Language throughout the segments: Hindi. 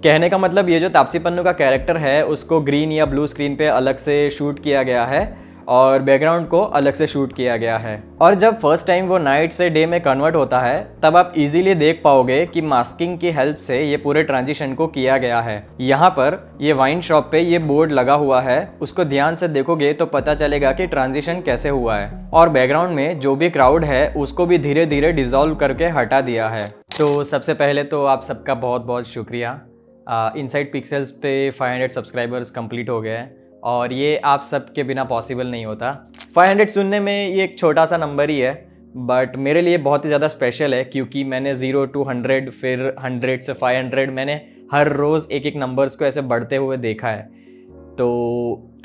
कहने का मतलब ये जो तापसी पन्नू का कैरेक्टर है उसको ग्रीन या ब्लू स्क्रीन पे अलग से शूट किया गया है और बैकग्राउंड को अलग से शूट किया गया है। और जब फर्स्ट टाइम वो नाइट से डे में कन्वर्ट होता है तब आप इजीली देख पाओगे कि मास्किंग की हेल्प से ये पूरे ट्रांजिशन को किया गया है। यहाँ पर ये वाइन शॉप पे ये बोर्ड लगा हुआ है, उसको ध्यान से देखोगे तो पता चलेगा कि ट्रांजिशन कैसे हुआ है। और बैकग्राउंड में जो भी क्राउड है उसको भी धीरे धीरे डिसॉल्व करके हटा दिया है। तो सबसे पहले तो आप सबका बहुत बहुत शुक्रिया। इनसाइड पिक्सेल्स पे 500 सब्सक्राइबर्स कंप्लीट हो गए हैं और ये आप सब के बिना पॉसिबल नहीं होता। 500 सुनने में ये एक छोटा सा नंबर ही है बट मेरे लिए बहुत ही ज़्यादा स्पेशल है क्योंकि मैंने 0 to 100 फिर 100 से 500 मैंने हर रोज़ एक एक नंबर्स को ऐसे बढ़ते हुए देखा है। तो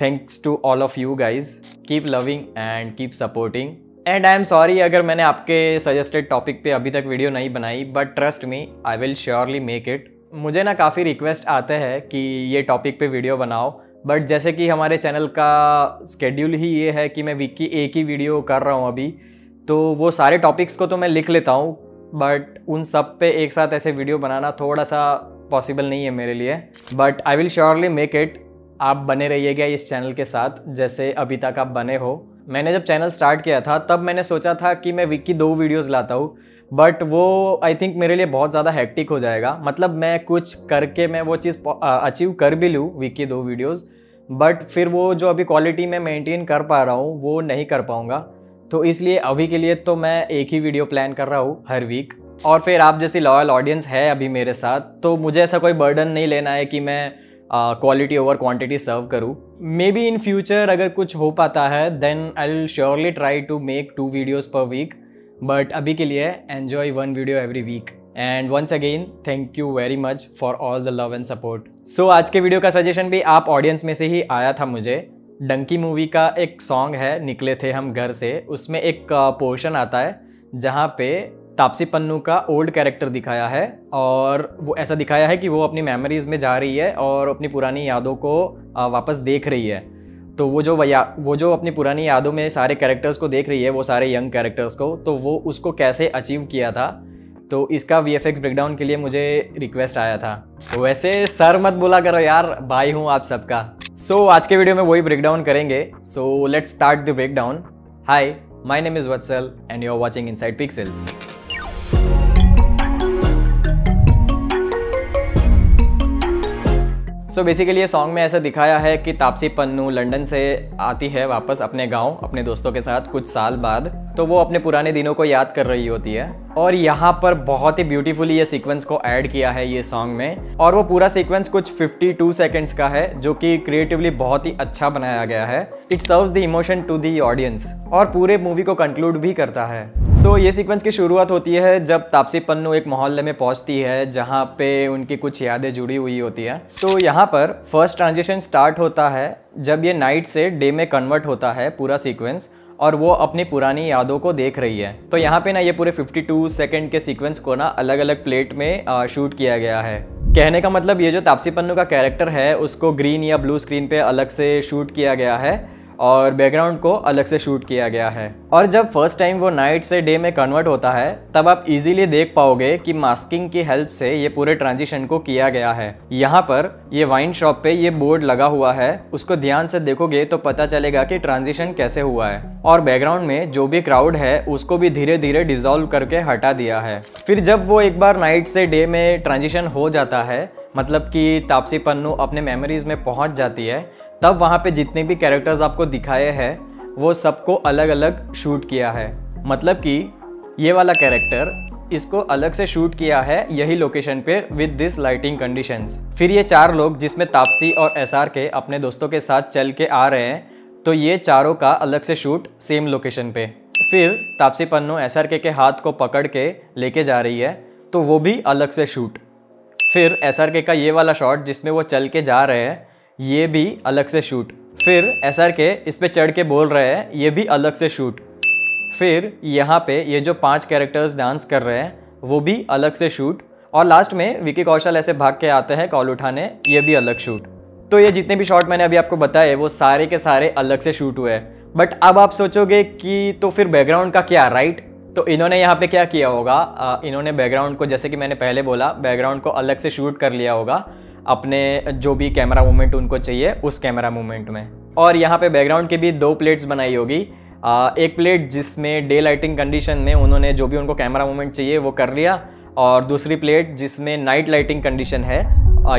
thanks to all of you guys, keep loving and keep supporting. And I am sorry अगर मैंने आपके सजेस्टेड टॉपिक पे अभी तक वीडियो नहीं बनाई, but trust me I will surely make it. मुझे ना काफ़ी रिक्वेस्ट आते हैं कि ये टॉपिक पे वीडियो बनाओ, बट जैसे कि हमारे चैनल का स्केड्यूल ही ये है कि मैं वीक की एक ही वीडियो कर रहा हूँ अभी, तो वो सारे टॉपिक्स को तो मैं लिख लेता हूँ बट उन सब पे एक साथ ऐसे वीडियो बनाना थोड़ा सा पॉसिबल नहीं है मेरे लिए। But I will surely make it. आप बने रहिएगा इस चैनल के साथ जैसे अभी तक आप बने हो। मैंने जब चैनल स्टार्ट किया था तब मैंने सोचा था कि मैं वीक की 2 वीडियोज़ लाता हूँ, बट वो आई थिंक मेरे लिए बहुत ज़्यादा हेक्टिक हो जाएगा। मतलब मैं कुछ करके मैं वो चीज़ अचीव कर भी लूँ वीक की 2 वीडियोज़, बट फिर वो जो अभी क्वालिटी मैं मेंटेन कर पा रहा हूँ वो नहीं कर पाऊँगा। तो इसलिए अभी के लिए तो मैं एक ही वीडियो प्लान कर रहा हूँ हर वीक। और फिर आप जैसी लॉयल ऑडियंस है अभी मेरे साथ, तो मुझे ऐसा कोई बर्डन नहीं लेना है कि मैं क्वालिटी ओवर क्वांटिटी सर्व करूँ। मे बी इन फ्यूचर अगर कुछ हो पाता है then I will surely try to make 2 videos per week, but अभी के लिए enjoy 1 video every week. And once again thank you very much for all the love and support. So आज के वीडियो का सजेशन भी आप ऑडियंस में से ही आया था मुझे। डंकी मूवी का एक सॉन्ग है निकले थे हम घर से, उसमें एक पोर्शन आता है जहाँ पे तापसी पन्नू का ओल्ड कैरेक्टर दिखाया है और वो ऐसा दिखाया है कि वो अपनी मेमोरीज़ में जा रही है और अपनी पुरानी यादों को वापस देख रही है। तो वो जो अपनी पुरानी यादों में सारे कैरेक्टर्स को देख रही है, वो सारे यंग कैरेक्टर्स को, तो वो उसको कैसे अचीव किया था, तो इसका VFX ब्रेकडाउन के लिए मुझे रिक्वेस्ट आया था। तो वैसे सर मत बोला करो यार, भाई हूँ आप सबका। सो आज के वीडियो में वही ब्रेकडाउन करेंगे। So let's start the breakdown. Hi, my name is Vatsal and you are watching Inside Pixels. So basically ये सॉन्ग में ऐसा दिखाया है कि तापसी पन्नू लंदन से आती है वापस अपने गांव अपने दोस्तों के साथ कुछ साल बाद। तो वो अपने पुराने दिनों को याद कर रही होती है और यहाँ पर बहुत ही ब्यूटीफुली ये सीक्वेंस को ऐड किया है ये सॉन्ग में। और वो पूरा सीक्वेंस कुछ 52 सेकेंड्स का है जो कि क्रिएटिवली बहुत ही अच्छा बनाया गया है। It serves the emotion to the audience और पूरे मूवी को कंक्लूड भी करता है। सो ये सीक्वेंस की शुरुआत होती है जब तापसी पन्नू एक मोहल्ले में पहुंचती है जहां पे उनकी कुछ यादें जुड़ी हुई होती है। तो यहाँ पर फर्स्ट ट्रांजिशन स्टार्ट होता है जब ये नाइट से डे में कन्वर्ट होता है पूरा सीक्वेंस और वो अपनी पुरानी यादों को देख रही है। तो यहाँ पे ना ये पूरे 52 सेकंड के सीक्वेंस को ना अलग अलग प्लेट में शूट किया गया है। कहने का मतलब ये जो तापसी पन्नू का कैरेक्टर है उसको ग्रीन या ब्लू स्क्रीन पे अलग से शूट किया गया है और बैकग्राउंड को अलग से शूट किया गया है। और जब फर्स्ट टाइम वो नाइट से डे में कन्वर्ट होता है तब आप इजीली देख पाओगे कि मास्किंग की हेल्प से ये पूरे ट्रांजिशन को किया गया है। यहाँ पर ये वाइन शॉप पे ये बोर्ड लगा हुआ है, उसको ध्यान से देखोगे तो पता चलेगा कि ट्रांजिशन कैसे हुआ है। और बैकग्राउंड में जो भी क्राउड है उसको भी धीरे धीरे डिसॉल्व करके हटा दिया है। फिर जब वो एक बार नाइट से डे में ट्रांजिशन हो जाता है, मतलब कि तापसी पन्नू अपने मेमोरीज में पहुंच जाती है, तब वहाँ पे जितने भी कैरेक्टर्स आपको दिखाए हैं वो सबको अलग अलग शूट किया है। मतलब कि ये वाला कैरेक्टर इसको अलग से शूट किया है यही लोकेशन पे विद दिस लाइटिंग कंडीशंस। फिर ये 4 लोग जिसमें तापसी और SRK अपने दोस्तों के साथ चल के आ रहे हैं, तो ये चारों का अलग से शूट सेम लोकेशन पे। फिर तापसी पन्नू SRK के हाथ को पकड़ के लेके जा रही है, तो वो भी अलग से शूट। फिर SRK का ये वाला शॉट जिसमें वो चल के जा रहे हैं, ये भी अलग से शूट। फिर SRK इस पे चढ़ के बोल रहे हैं, ये भी अलग से शूट। फिर यहाँ पे ये जो 5 कैरेक्टर्स डांस कर रहे हैं वो भी अलग से शूट। और लास्ट में विकी कौशल ऐसे भाग के आते हैं कॉल उठाने, ये भी अलग शूट। तो ये जितने भी शॉट मैंने अभी आपको बताए वो सारे के सारे अलग से शूट हुए। बट अब आप सोचोगे कि तो फिर बैकग्राउंड का क्या, राइट? तो इन्होंने यहाँ पे क्या किया होगा, इन्होंने बैकग्राउंड को, जैसे कि मैंने पहले बोला, बैकग्राउंड को अलग से शूट कर लिया होगा। अपने जो भी कैमरा मूवमेंट उनको चाहिए उस कैमरा मूवमेंट में। और यहाँ पे बैकग्राउंड की भी 2 प्लेट्स बनाई होगी। एक प्लेट जिसमें डे लाइटिंग कंडीशन में उन्होंने जो भी उनको कैमरा मूवमेंट चाहिए वो कर लिया, और दूसरी प्लेट जिसमें नाइट लाइटिंग कंडीशन है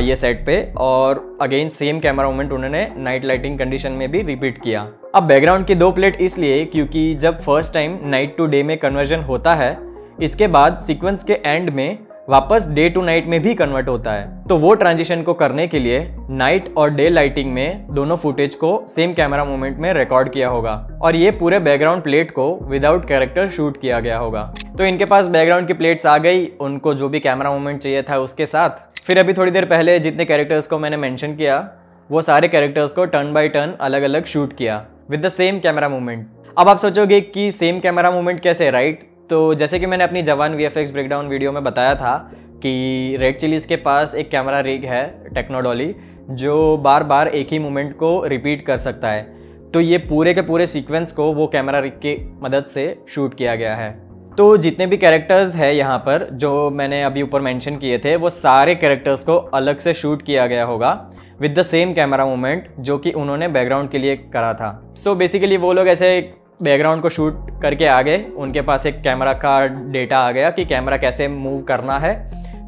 ये सेट पे, और अगेन सेम कैमरा मूवमेंट उन्होंने नाइट लाइटिंग कंडीशन में भी रिपीट किया। अब बैकग्राउंड की 2 प्लेट इसलिए क्योंकि जब first time night to day में कन्वर्जन होता है, इसके बाद सीक्वेंस के एंड में वापस डे टू नाइट में भी कन्वर्ट होता है। तो वो ट्रांजिशन को करने के लिए नाइट और डे लाइटिंग में दोनों फुटेज को सेम कैमरा मूवमेंट में रिकॉर्ड किया होगा, और ये पूरे बैकग्राउंड प्लेट को विदाउट कैरेक्टर शूट किया गया होगा। तो इनके पास बैकग्राउंड की प्लेट्स आ गई, उनको जो भी कैमरा मूवमेंट चाहिए था उसके साथ। फिर अभी थोड़ी देर पहले जितने कैरेक्टर्स को मैंने मेंशन किया, वो सारे कैरेक्टर्स को टर्न बाय टर्न अलग अलग शूट किया with the same camera movement. अब आप सोचोगे कि सेम कैमरा मूवमेंट कैसे, राइट? तो जैसे कि मैंने अपनी जवान VFX ब्रेकडाउन वीडियो में बताया था कि रेड चिलीज़ के पास एक कैमरा रिग है टेक्नोडॉली, जो बार बार एक ही मूवमेंट को रिपीट कर सकता है। तो ये पूरे के पूरे सीक्वेंस को वो कैमरा रिग की मदद से शूट किया गया है। तो जितने भी कैरेक्टर्स हैं यहाँ पर जो मैंने अभी ऊपर मेंशन किए थे, वो सारे कैरेक्टर्स को अलग से शूट किया गया होगा with the same camera movement जो कि उन्होंने बैकग्राउंड के लिए करा था। सो बेसिकली वो लोग ऐसे बैकग्राउंड को शूट करके आ गए, उनके पास एक कैमरा का डेटा आ गया कि कैमरा कैसे मूव करना है।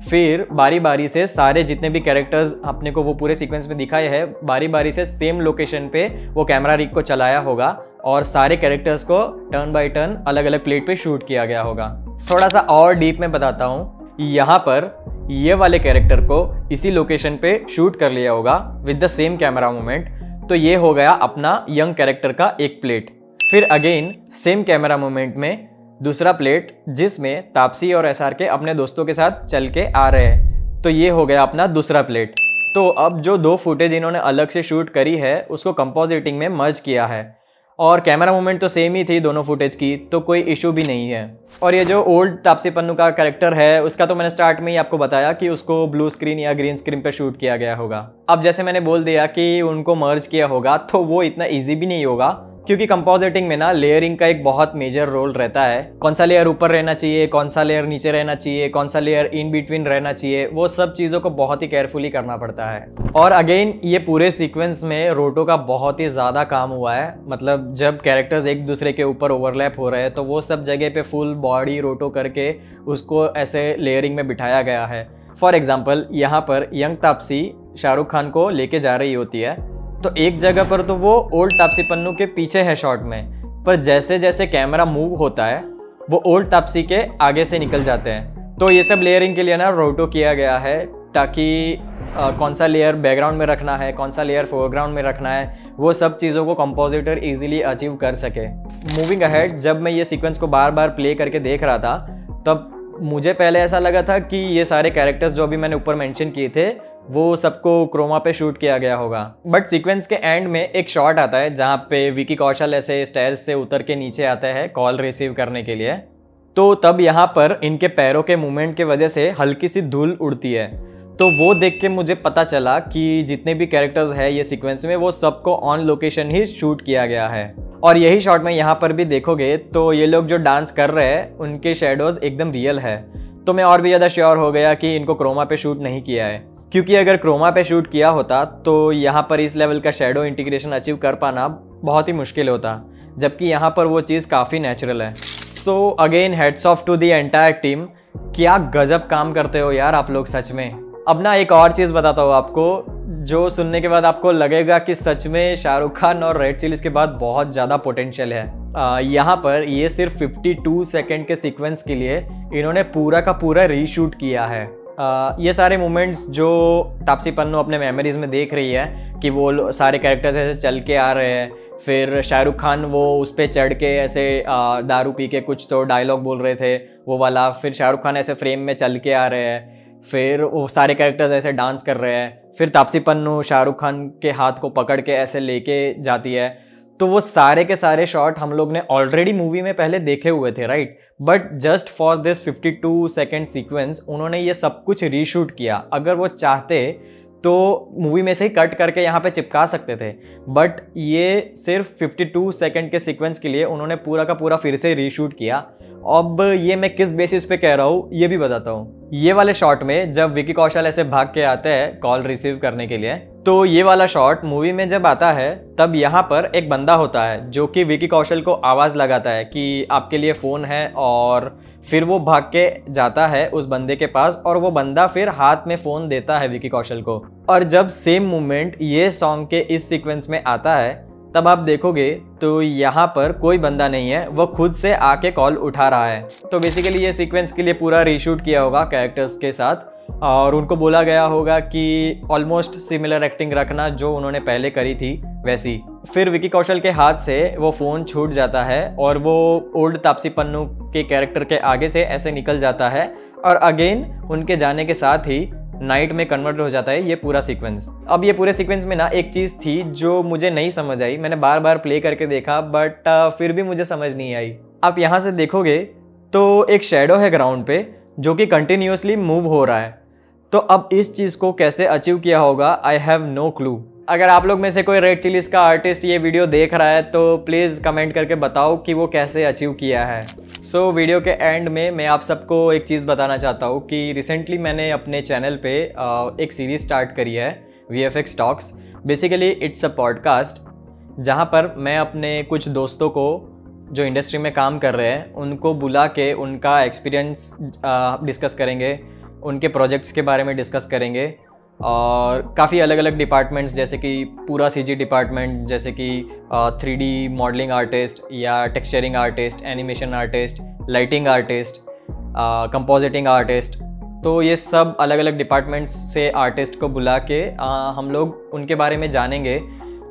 फिर बारी बारी से सारे जितने भी कैरेक्टर्स अपने को वो पूरे सीक्वेंस में दिखाए हैं, बारी बारी से सेम लोकेशन पे वो कैमरा रिग को चलाया होगा और सारे कैरेक्टर्स को टर्न बाय टर्न अलग अलग प्लेट पे शूट किया गया होगा। थोड़ा सा और डीप में बताता हूँ, यहाँ पर ये वाले कैरेक्टर को इसी लोकेशन पे शूट कर लिया होगा with the same camera movement. तो ये हो गया अपना यंग कैरेक्टर का एक प्लेट। फिर अगेन सेम कैमरा मूवमेंट में दूसरा प्लेट जिसमें तापसी और SRK अपने दोस्तों के साथ चल के आ रहे हैं। तो ये हो गया अपना दूसरा प्लेट। तो अब जो 2 फुटेज इन्होंने अलग से शूट करी है उसको कंपोजिटिंग में मर्ज किया है, और कैमरा मूवमेंट तो सेम ही थी दोनों फुटेज की, तो कोई इशू भी नहीं है। और ये जो ओल्ड तापसी पन्नू का कैरेक्टर है उसका तो मैंने स्टार्ट में ही आपको बताया कि उसको ब्लू स्क्रीन या ग्रीन स्क्रीन पे शूट किया गया होगा। अब जैसे मैंने बोल दिया कि उनको मर्ज किया होगा, तो वो इतना ईजी भी नहीं होगा, क्योंकि कंपोजिटिंग में ना लेयरिंग का एक बहुत मेजर रोल रहता है। कौन सा लेयर ऊपर रहना चाहिए, कौन सा लेयर नीचे रहना चाहिए, कौन सा लेयर इन बिटवीन रहना चाहिए, वो सब चीज़ों को बहुत ही केयरफुली करना पड़ता है। और अगेन ये पूरे सीक्वेंस में रोटो का बहुत ही ज़्यादा काम हुआ है। मतलब जब कैरेक्टर्स एक दूसरे के ऊपर ओवरलैप हो रहे हैं तो वो सब जगह पे फुल बॉडी रोटो करके उसको ऐसे लेयरिंग में बिठाया गया है। फॉर एग्जाम्पल यहाँ पर यंग तापसी शाहरुख खान को लेके जा रही होती है, तो एक जगह पर तो वो ओल्ड तापसी पन्नू के पीछे है शॉट में, पर जैसे जैसे कैमरा मूव होता है वो ओल्ड तापसी के आगे से निकल जाते हैं। तो ये सब लेयरिंग के लिए ना रोटो किया गया है, ताकि कौन सा लेयर बैकग्राउंड में रखना है, कौन सा लेयर फोरग्राउंड में रखना है, वो सब चीज़ों को कंपोजिटर इजीली अचीव कर सके। मूविंग अहेड, जब मैं ये सीक्वेंस को बार बार प्ले करके देख रहा था तब मुझे पहले ऐसा लगा था कि ये सारे कैरेक्टर्स जो अभी मैंने ऊपर मेंशन किए थे वो सबको क्रोमा पे शूट किया गया होगा। बट सीक्वेंस के एंड में एक शॉट आता है जहाँ पे विकी कौशल ऐसे स्टेयर्स से उतर के नीचे आते हैं कॉल रिसीव करने के लिए। तो तब यहाँ पर इनके पैरों के मूवमेंट की वजह से हल्की सी धूल उड़ती है। तो वो देख के मुझे पता चला कि जितने भी कैरेक्टर्स हैं ये सीक्वेंस में वो सबको ऑन लोकेशन ही शूट किया गया है। और यही शॉट में यहाँ पर भी देखोगे तो ये लोग जो डांस कर रहे हैं उनके शेडोज एकदम रियल है। तो मैं और भी ज़्यादा श्योर हो गया कि इनको क्रोमा पे शूट नहीं किया है, क्योंकि अगर क्रोमा पे शूट किया होता तो यहाँ पर इस लेवल का शेडो इंटीग्रेशन अचीव कर पाना बहुत ही मुश्किल होता, जबकि यहाँ पर वो चीज़ काफ़ी नेचुरल है। So again heads off to the entire team, क्या गजब काम करते हो यार आप लोग सच में। अब ना एक और चीज़ बताता हूँ आपको, जो सुनने के बाद आपको लगेगा कि सच में शाहरुख खान और रेड चिलीज़ के बाद बहुत ज़्यादा पोटेंशियल है। यहाँ पर ये सिर्फ 52 सेकेंड के सीक्वेंस के लिए इन्होंने पूरा का पूरा रीशूट किया है। ये सारे मोमेंट्स जो तापसी पन्नू अपने मेमोरीज में देख रही है कि वो सारे कैरेक्टर्स ऐसे चल के आ रहे हैं, फिर शाहरुख खान वो उस पर चढ़ के ऐसे दारू पी के कुछ तो डायलॉग बोल रहे थे वो वाला, फिर शाहरुख खान ऐसे फ्रेम में चल के आ रहे हैं, फिर वो सारे कैरेक्टर्स ऐसे डांस कर रहे हैं, फिर तापसी पन्नू शाहरुख खान के हाथ को पकड़ के ऐसे लेके जाती है। तो वो सारे के सारे शॉट हम लोग ने ऑलरेडी मूवी में पहले देखे हुए थे, right? But just for this 52 second sequence उन्होंने ये सब कुछ रीशूट किया। अगर वो चाहते तो मूवी में से ही कट करके यहाँ पे चिपका सकते थे, बट ये सिर्फ 52 सेकंड के सीक्वेंस के लिए उन्होंने पूरा का पूरा फिर से रीशूट किया। अब ये मैं किस बेसिस पे कह रहा हूँ ये भी बताता हूँ। ये वाले शॉट में जब विकी कौशल ऐसे भाग के आते हैं कॉल रिसीव करने के लिए, तो ये वाला शॉट मूवी में जब आता है तब यहाँ पर एक बंदा होता है जो कि विकी कौशल को आवाज़ लगाता है कि आपके लिए फ़ोन है, और फिर वो भाग के जाता है उस बंदे के पास और वो बंदा फिर हाथ में फ़ोन देता है विकी कौशल को। और जब सेम मूवमेंट ये सॉन्ग के इस सीक्वेंस में आता है तब आप देखोगे तो यहाँ पर कोई बंदा नहीं है, वो खुद से आके कॉल उठा रहा है। तो बेसिकली ये सीक्वेंस के लिए पूरा रीशूट किया होगा कैरेक्टर्स के साथ, और उनको बोला गया होगा कि ऑलमोस्ट सिमिलर एक्टिंग रखना जो उन्होंने पहले करी थी वैसी। फिर विकी कौशल के हाथ से वो फ़ोन छूट जाता है और वो ओल्ड तापसी पन्नू के कैरेक्टर के आगे से ऐसे निकल जाता है, और अगेन उनके जाने के साथ ही नाइट में कन्वर्ट हो जाता है ये पूरा सीक्वेंस। अब ये पूरे सीक्वेंस में ना एक चीज़ थी जो मुझे नहीं समझ आई, मैंने बार बार प्ले करके देखा बट फिर भी मुझे समझ नहीं आई। आप यहाँ से देखोगे तो एक शेडो है ग्राउंड पे जो कि कंटिन्यूसली मूव हो रहा है, तो अब इस चीज़ को कैसे अचीव किया होगा आई हैव नो क्लू। अगर आप लोग में से कोई रेड चिलीज का आर्टिस्ट ये वीडियो देख रहा है तो प्लीज़ कमेंट करके बताओ कि वो कैसे अचीव किया है। सो वीडियो के एंड में मैं आप सबको एक चीज़ बताना चाहता हूँ कि रिसेंटली मैंने अपने चैनल पे एक सीरीज़ स्टार्ट करी है VFX talks. Basically it's a podcast जहाँ पर मैं अपने कुछ दोस्तों को जो इंडस्ट्री में काम कर रहे हैं उनको बुला के उनका एक्सपीरियंस डिस्कस करेंगे, उनके प्रोजेक्ट्स के बारे में डिस्कस करेंगे, और काफ़ी अलग अलग डिपार्टमेंट्स जैसे कि पूरा CG डिपार्टमेंट, जैसे कि 3D मॉडलिंग आर्टिस्ट या texturing artist, animation artist, lighting artist, compositing artist, तो ये सब अलग अलग डिपार्टमेंट्स से आर्टिस्ट को बुला के हम लोग उनके बारे में जानेंगे।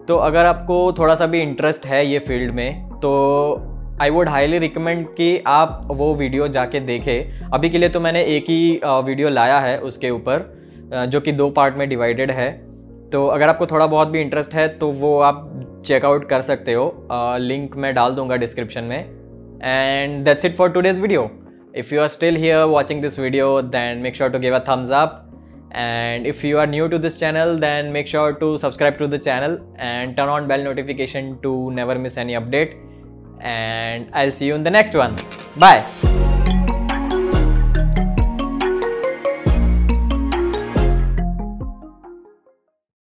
तो अगर आपको थोड़ा सा भी इंटरेस्ट है ये फील्ड में तो आई वुड हाईली रिकमेंड कि आप वो वीडियो जाके देखें। अभी के लिए तो मैंने एक ही वीडियो लाया है उसके ऊपर जो कि 2 पार्ट में डिवाइडेड है, तो अगर आपको थोड़ा बहुत भी इंटरेस्ट है तो वो आप चेकआउट कर सकते हो, लिंक मैं डाल दूंगा डिस्क्रिप्शन में। And that's it for today's video. If you are still here watching this video then make sure to give a thumbs up, and if you are new to this channel then make sure to subscribe to the channel and turn on bell notification to never miss any update, and I'll see you in the next one. Bye.